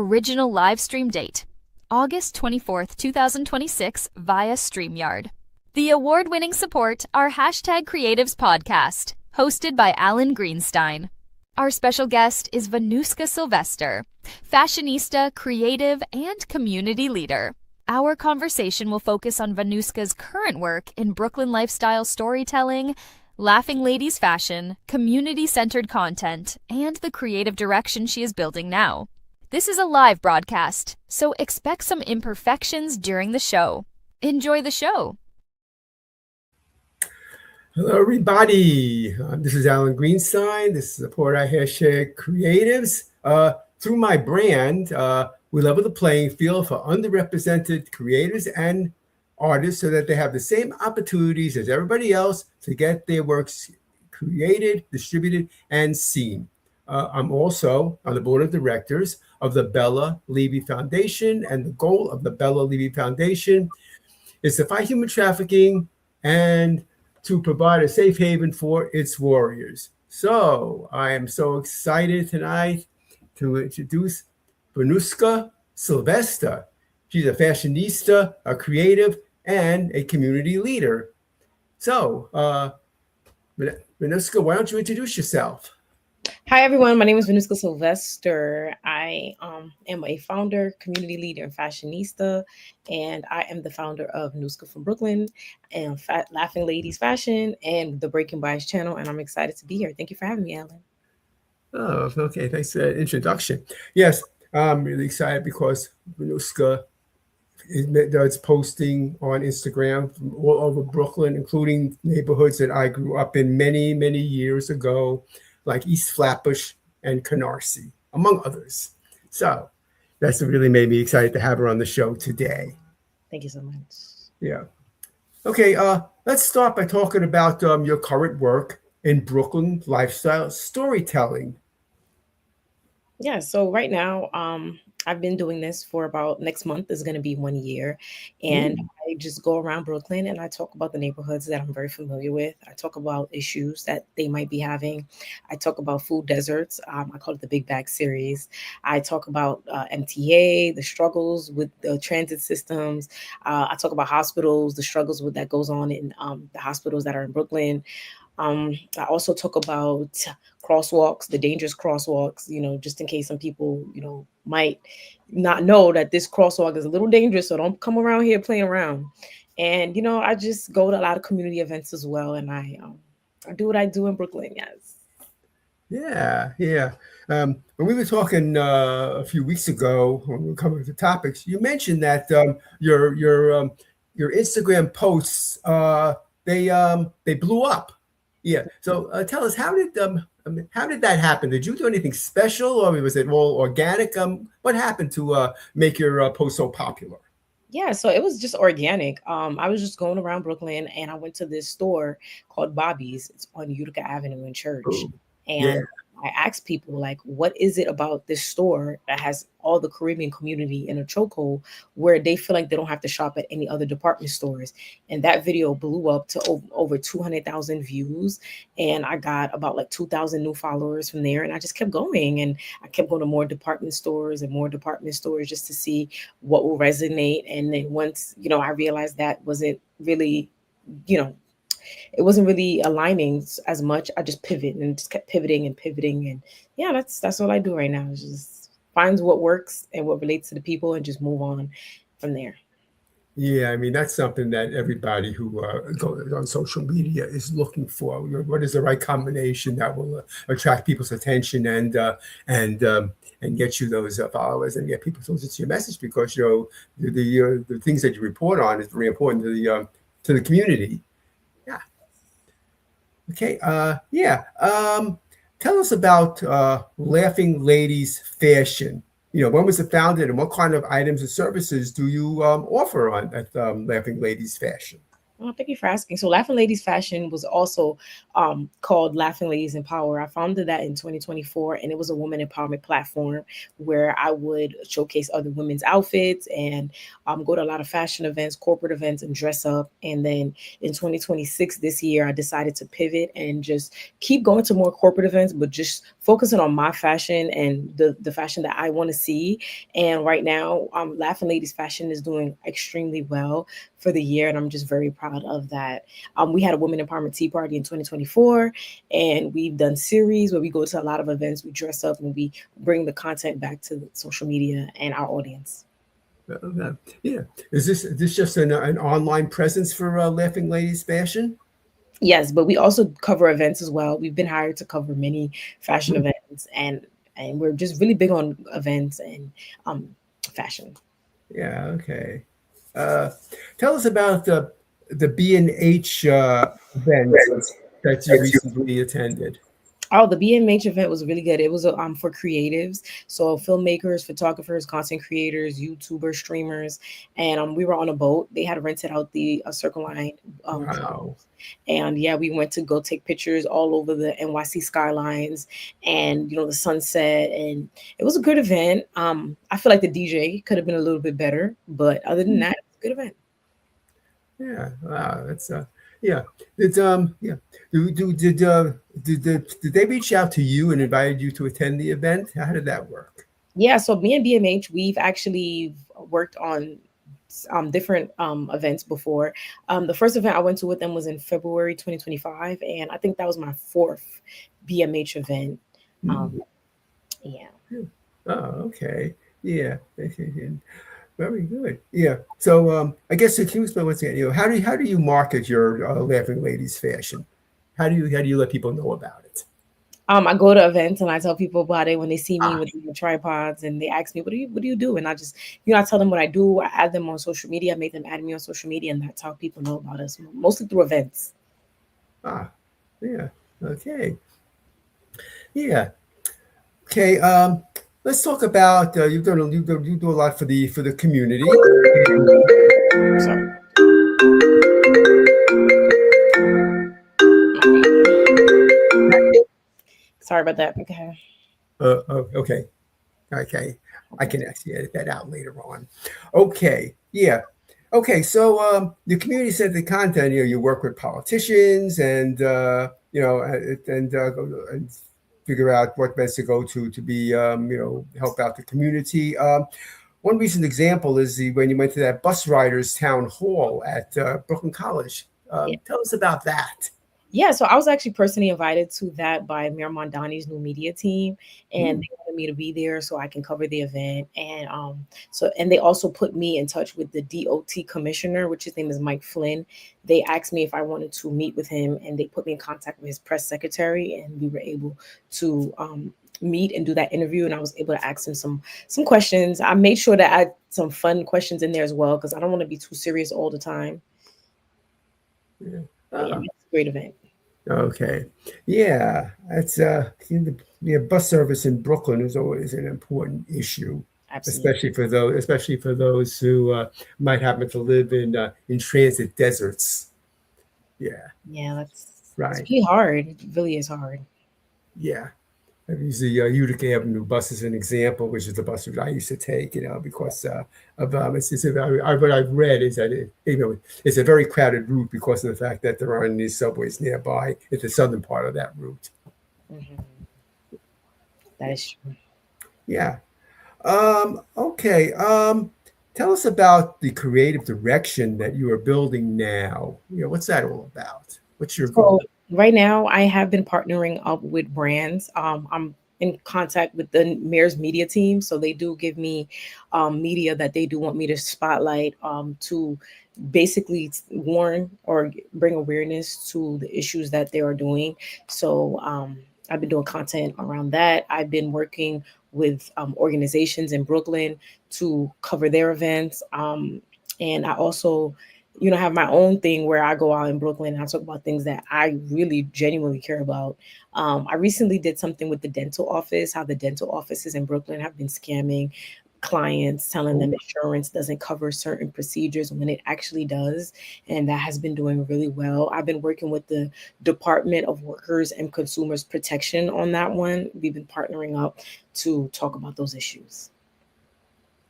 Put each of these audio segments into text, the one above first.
Original live stream date, August 24th, 2026 via StreamYard. The award-winning support our #Creatives podcast, hosted by Alan Greenstein. Our special guest is Vanuska Sylvester, fashionista, creative, and community leader. Our conversation will focus on Vanuska's current work in Brooklyn lifestyle storytelling, laughing ladies fashion, community-centered content, and the creative direction she is building now. This is a live broadcast, so expect some imperfections during the show. Enjoy the show. Hello, everybody. This is Alan Greenstein. This is the support I #Creatives. Through my brand, we level the playing field for underrepresented creators and artists so that they have the same opportunities as everybody else to get their works created, distributed, and seen. I'm also on the board of directors of the Bella Levy Foundation, and the goal of the Bella Levy Foundation is to fight human trafficking and to provide a safe haven for its warriors. So I am so excited tonight to introduce Vanuska Sylvester. She's a fashionista, a creative, and a community leader. So, Vanuska, why don't you introduce yourself? Hi, everyone. My name is Vanuska Sylvester. I am a founder, community leader, and fashionista, and I am the founder of Nuska from Brooklyn and Laughing Ladies Fashion and the Breaking Bias channel, and I'm excited to be here. Thank you for having me, Alan. Oh, okay. Thanks for that introduction. Yes, I'm really excited because Vanuska does posting on Instagram from all over Brooklyn, including neighborhoods that I grew up in many, many years ago, like East Flatbush and Canarsie, among others. So that's what really made me excited to have her on the show today. Thank you so much. Yeah. Okay, let's start by talking about your current work in Brooklyn lifestyle storytelling. Yeah, so right now, I've been doing this for about next month is going to be 1 year. And I just go around Brooklyn and I talk about the neighborhoods that I'm very familiar with. I talk about issues that they might be having. I talk about food deserts. I call it the Big Bag series. I talk about MTA, the struggles with the transit systems. I talk about hospitals, the struggles with that goes on in the hospitals that are in Brooklyn. I also talk about crosswalks, the dangerous crosswalks, just in case some people, might not know that this crosswalk is a little dangerous. So don't come around here playing around. And, I just go to a lot of community events as well. And I do what I do in Brooklyn. Yes. Yeah. When we were talking a few weeks ago, when we were coming to topics, you mentioned that your Instagram posts, they blew up. Yeah. So tell us, how did that happen? Did you do anything special, or was it all organic? What happened to make your post so popular? Yeah, so it was just organic. I was just going around Brooklyn, and I went to this store called Bobby's. It's on Utica Avenue in Church. Ooh, and yeah. I asked people, like, what is it about this store that has all the Caribbean community in a chokehold where they feel like they don't have to shop at any other department stores? And that video blew up to over 200,000 views. And I got about like 2,000 new followers from there. And I just kept going. And I kept going to more department stores just to see what will resonate. And then once, I realized that wasn't really, it wasn't really aligning as much. I just pivoted and just kept pivoting. And yeah, that's all I do right now. Is just finds what works and what relates to the people and just move on from there. Yeah, I mean, that's something that everybody who goes on social media is looking for. What is the right combination that will attract people's attention and get you those followers and get people to listen to your message? Because the things that you report on is very important to the community. Yeah. Okay. Tell us about Laughing Ladies Fashion. When was it founded, and what kind of items and services do you offer at Laughing Ladies Fashion? Oh, thank you for asking. So Laughing Ladies Fashion was also called Laughing Ladies Empower. I founded that in 2024, and it was a woman empowerment platform where I would showcase other women's outfits and go to a lot of fashion events, corporate events, and dress up. And then in 2026, this year, I decided to pivot and just keep going to more corporate events, but just focusing on my fashion and the fashion that I want to see. And right now, Laughing Ladies Fashion is doing extremely well for the year, and I'm just very proud of that. We had a Women Empowerment Tea Party in 2024, and we've done series where we go to a lot of events, we dress up, and we bring the content back to the social media and our audience. Yeah. Is this just an online presence for Laughing Ladies Fashion? Yes, but we also cover events as well. We've been hired to cover many fashion events, and we're just really big on events and fashion. Yeah. Okay. Tell us about the B&H event that you recently attended. Oh, the BMH event was really good. It was for creatives, so filmmakers, photographers, content creators, YouTubers, streamers, and we were on a boat. They had rented out the Circle Line, Wow. and yeah, we went to go take pictures all over the NYC skylines and the sunset, and it was a good event. I feel like the DJ could have been a little bit better, but other than that, it was a good event. Yeah. Wow. That's yeah. It's yeah. Did they reach out to you and invited you to attend the event? How did that work? Yeah, so me and BMH, we've actually worked on different events before. The first event I went to with them was in February 2025, and I think that was my fourth BMH event. Yeah. Oh, okay. Yeah. Very good. Yeah. So I guess if you explain once again, how do you market your Laughing Ladies Fashion? How do you let people know about it? I go to events and I tell people about it when they see me with the tripods and they ask me, what do you do? And I just, I tell them what I do. I add them on social media, I make them add me on social media, and that's how people know about us, mostly through events. Yeah. Okay. Yeah. Okay. Let's talk about you do a lot for the community. Sorry. Sorry about that. Okay. Okay. Okay. I can actually edit that out later on. Okay. Yeah. Okay. So the community-centered content, you work with politicians and and figure out what best to go to be help out the community. One recent example is when you went to that bus riders town hall at Brooklyn College. Tell us about that. Yeah, so I was actually personally invited to that by Mayor Mondani's new media team, and they wanted me to be there so I can cover the event. And and they also put me in touch with the DOT commissioner, which his name is Mike Flynn. They asked me if I wanted to meet with him, and they put me in contact with his press secretary, and we were able to meet and do that interview. And I was able to ask him some questions. I made sure to add some fun questions in there as well, because I don't want to be too serious all the time. Yeah, it's a great event. Okay. Yeah, that's bus service in Brooklyn is always an important issue. Absolutely. especially for those who might happen to live in transit deserts. Yeah. Yeah, that's right. It's really hard. It really is hard. Yeah. I use the Utica Avenue bus as an example, which is the bus route I used to take, because of what I've read is that it's a very crowded route because of the fact that there aren't any subways nearby at the southern part of that route. That is true. Yeah. Okay. Tell us about the creative direction that you are building now. What's that all about? What's your goal? Right now, I have been partnering up with brands. I'm in contact with the mayor's media team, so they do give me media that they do want me to spotlight to basically warn or bring awareness to the issues that they are doing. So I've been doing content around that. I've been working with organizations in Brooklyn to cover their events, and I also have my own thing where I go out in Brooklyn and I talk about things that I really genuinely care about. I recently did something with the dental office, how the dental offices in Brooklyn have been scamming clients, telling them insurance doesn't cover certain procedures when it actually does. And that has been doing really well. I've been working with the Department of Workers and Consumers Protection on that one. We've been partnering up to talk about those issues.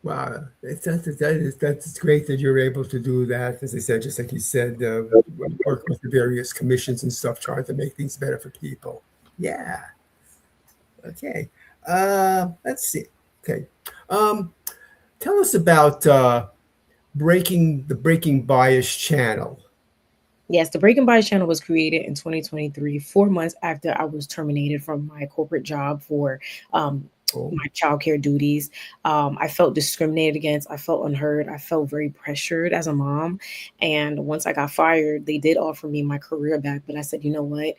Wow, that's great that you're able to do that. As I said, just like you said, work with the various commissions and stuff, trying to make things better for people. Yeah. Okay. Let's see. Okay. Tell us about the Breaking Bias channel. Yes, the Breaking Bias channel was created in 2023, 4 months after I was terminated from my corporate job for my childcare duties. I felt discriminated against. I felt unheard. I felt very pressured as a mom. And once I got fired, they did offer me my career back. But I said, you know what?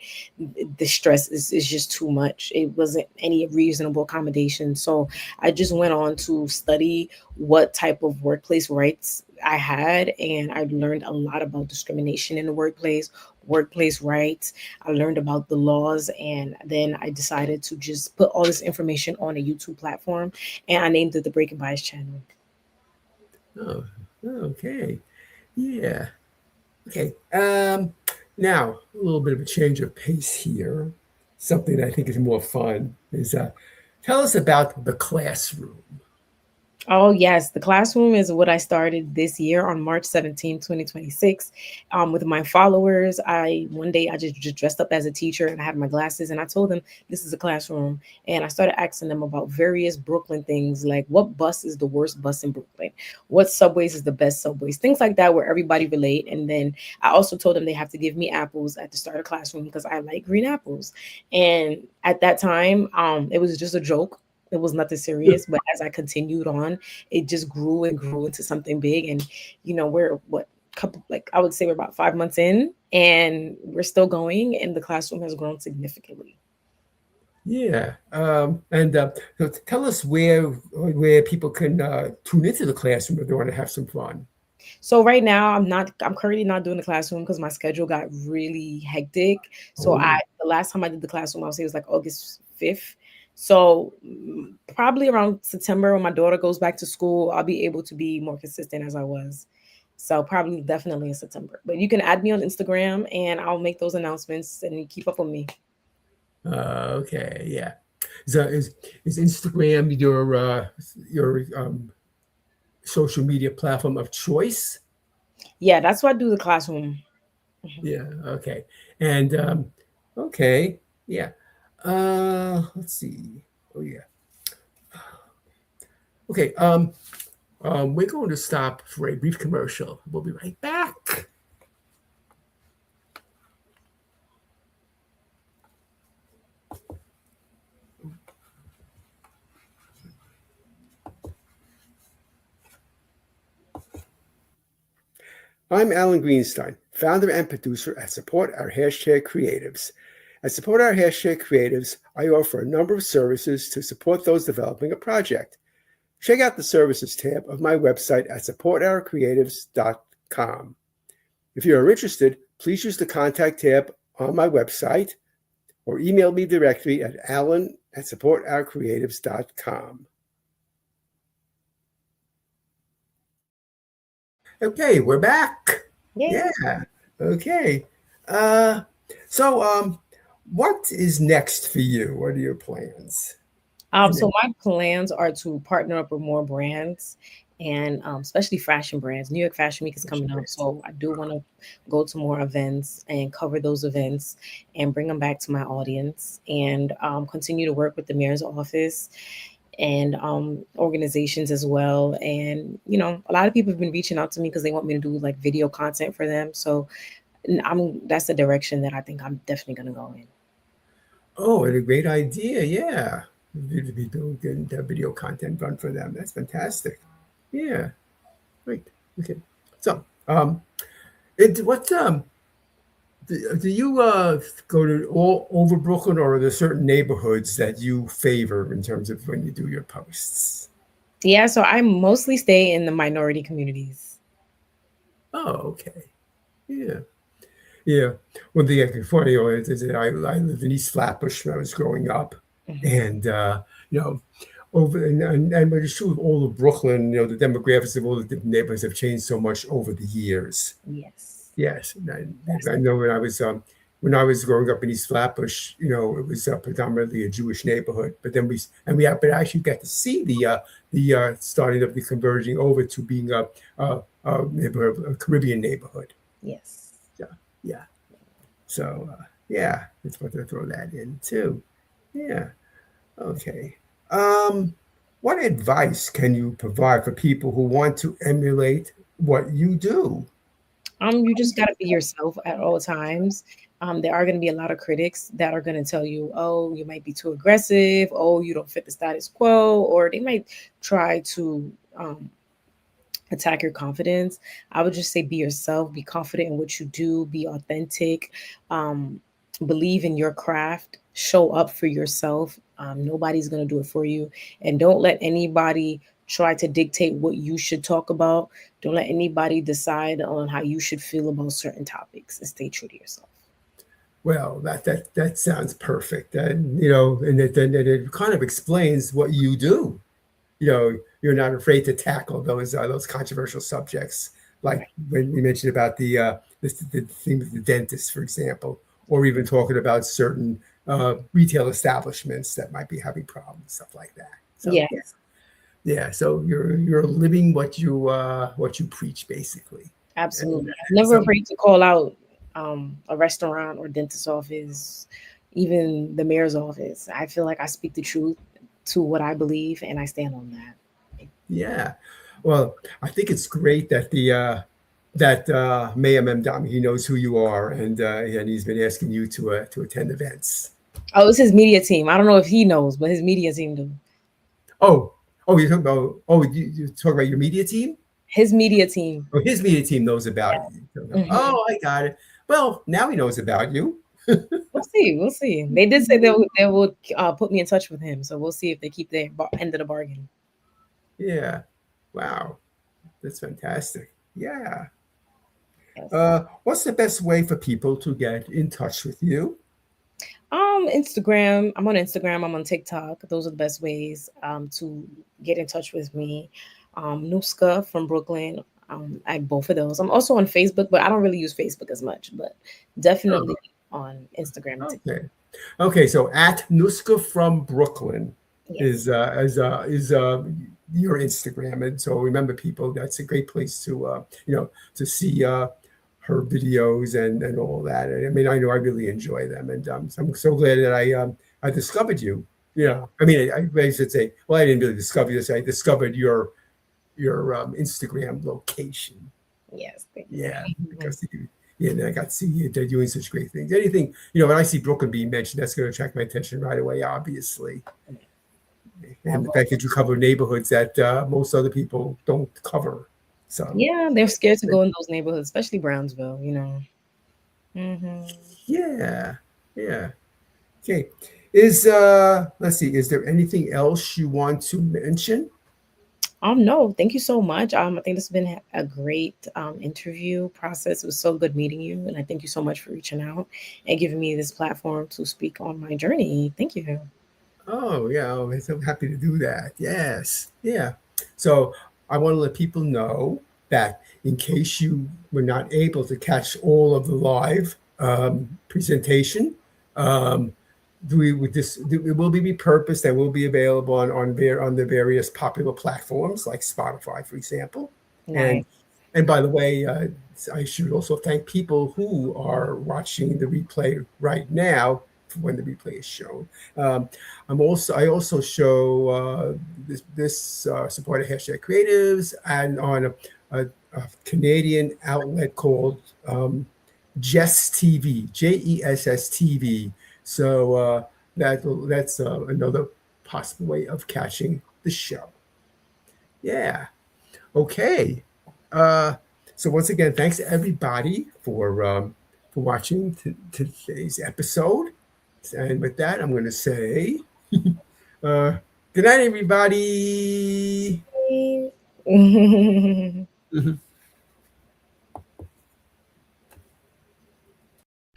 The stress is just too much. It wasn't any reasonable accommodation. So I just went on to study what type of workplace rights I had, and I learned a lot about discrimination in the workplace rights. I learned about the laws, and then I decided to just put all this information on a YouTube platform, and I named it the Breaking Bias channel. Oh, okay. Yeah. Okay. Now, a little bit of a change of pace here. Something that I think is more fun is tell us about the classroom. Oh, yes. The classroom is what I started this year on March 17, 2026. With my followers, one day I just dressed up as a teacher, and I had my glasses, and I told them this is a classroom. And I started asking them about various Brooklyn things, like what bus is the worst bus in Brooklyn? What subways is the best subways? Things like that, where everybody relate. And then I also told them they have to give me apples at the start of classroom because I like green apples. And at that time, it was just a joke. It was nothing serious, but as I continued on, it just grew and grew into something big. And we're I would say we're about 5 months in, and we're still going, and the classroom has grown significantly. Yeah, and so tell us where people can tune into the classroom if they want to have some fun. So right now, I'm currently not doing the classroom because my schedule got really hectic. So the last time I did the classroom, I would say it was like August 5th. So probably around September, when my daughter goes back to school, I'll be able to be more consistent as I was. So probably definitely in September. But you can add me on Instagram, and I'll make those announcements, and you keep up with me. Okay, yeah. Is Instagram your social media platform of choice? Yeah, that's why I do the classroom. Yeah. Okay. And okay. Yeah. Let's see. Oh yeah. Okay. We're going to stop for a brief commercial. We'll be right back. I'm Alan Greenstein, founder and producer at Support Our Creatives. At Support Our Creatives, I offer a number of services to support those developing a project. Check out the services tab of my website at supportourcreatives.com. If you are interested, please use the contact tab on my website or email me directly at alan@supportourcreatives.com. Okay, we're back. Yay. Yeah. Okay. So what is next for you? What are your plans? So my plans are to partner up with more brands, and especially fashion brands. New York Fashion Week is coming up, so I do want to go to more events and cover those events and bring them back to my audience, and continue to work with the mayor's office and organizations as well. And a lot of people have been reaching out to me because they want me to do like video content for them. So that's the direction that I think I'm definitely going to go in. Oh, what a great idea! Yeah, to be doing video content done for them. That's fantastic. Yeah, great. Okay, so do you go to all over Brooklyn, or are there certain neighborhoods that you favor in terms of when you do your posts? Yeah, so I mostly stay in the minority communities. Oh, okay. Yeah. Yeah. One thing I can funny is that I lived in East Flatbush when I was growing up. Mhm. And, over and it's true with all of Brooklyn, the demographics of all the different neighborhoods have changed so much over the years. Yes. Yes, I know when I was growing up in East Flatbush, it was predominantly a Jewish neighborhood. But then we actually got to see the starting of the converging over to being a Caribbean neighborhood. Yes. Yeah. So yeah, just want to throw that in too. Yeah. Okay. What advice can you provide for people who want to emulate what you do? You just got to be yourself at all times. There are going to be a lot of critics that are going to tell you, oh, you might be too aggressive. Oh, you don't fit the status quo. Or they might try to attack your confidence. I would just say be yourself, be confident in what you do, be authentic, believe in your craft, show up for yourself. Nobody's going to do it for you. And don't let anybody try to dictate what you should talk about. Don't let anybody decide on how you should feel about certain topics, and stay true to yourself. Well, that sounds perfect. And it kind of explains what you do. You're not afraid to tackle those controversial subjects, like when you mentioned about the theme of the dentist, for example, or even talking about certain retail establishments that might be having problems, stuff like that. So, Yes. yeah. So you're living what you preach, basically. Absolutely. I'm never afraid to call out a restaurant or dentist office, even the mayor's office. I feel like I speak the truth to what I believe, and I stand on that. Yeah. Well, I think it's great that Mayor Memdami, he knows who you are, and he's been asking you to attend events. Oh, it's his media team. I don't know if he knows, but his media team do. Oh, you talk about your media team? His media team. Oh, his media team knows about you. Mm-hmm. Oh, I got it. Well, now he knows about you. We'll see. They did say they will put me in touch with him, so we'll see if they keep their end of the bargain. Yeah. Wow. That's fantastic. Yeah. Yes. What's the best way for people to get in touch with you? Instagram. I'm on Instagram. I'm on TikTok. Those are the best ways to get in touch with me. Nuska from Brooklyn. I both of those. I'm also on Facebook, but I don't really use Facebook as much. But definitely on Instagram. Okay. So at Nuska from Brooklyn is your Instagram, and so remember, people, that's a great place to to see her videos and all that. I mean, I know I really enjoy them, and I'm so glad that I discovered you. I mean, I should say, well, I didn't really discover this. I discovered your Instagram location. Yes. Yeah, because and I got to see they're doing such great things. Anything, when I see Brooklyn being mentioned, that's going to attract my attention right away, obviously. And the fact that you cover neighborhoods that most other people don't cover. So yeah, they're scared to go in those neighborhoods, especially Brownsville, Mm-hmm. Yeah. Okay. Let's see, is there anything else you want to mention? No, thank you so much. I think this has been a great interview process. It was so good meeting you, and I thank you so much for reaching out and giving me this platform to speak on my journey. Thank you. Oh, yeah, I'm so happy to do that. Yes. Yeah. So I want to let people know that in case you were not able to catch all of the live presentation, it will be repurposed and will be available on the various popular platforms like Spotify, for example. Nice. And by the way, I should also thank people who are watching the replay right now when the replay is shown. I also show this supported hashtag creatives and on a Canadian outlet called Jess TV, JESS TV. So that's another possible way of catching the show. Yeah. Okay. So once again, thanks to everybody for watching today's episode. And with that, I'm going to say, good night, everybody.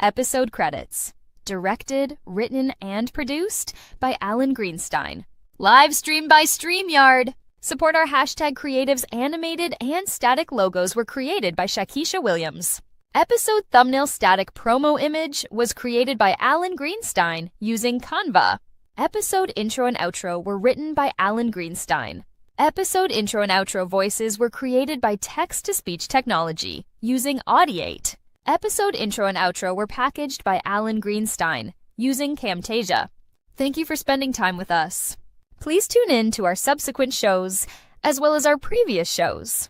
Episode credits. Directed, written, and produced by Alan Greenstein. Live streamed by StreamYard. Support our hashtag creatives. Animated and static logos were created by Shakisha Williams. Episode thumbnail static promo image was created by Alan Greenstein using Canva. Episode intro and outro were written by Alan Greenstein. Episode intro and outro voices were created by text-to-speech technology using Audiate. Episode intro and outro were packaged by Alan Greenstein using Camtasia. Thank you for spending time with us. Please tune in to our subsequent shows, as well as our previous shows.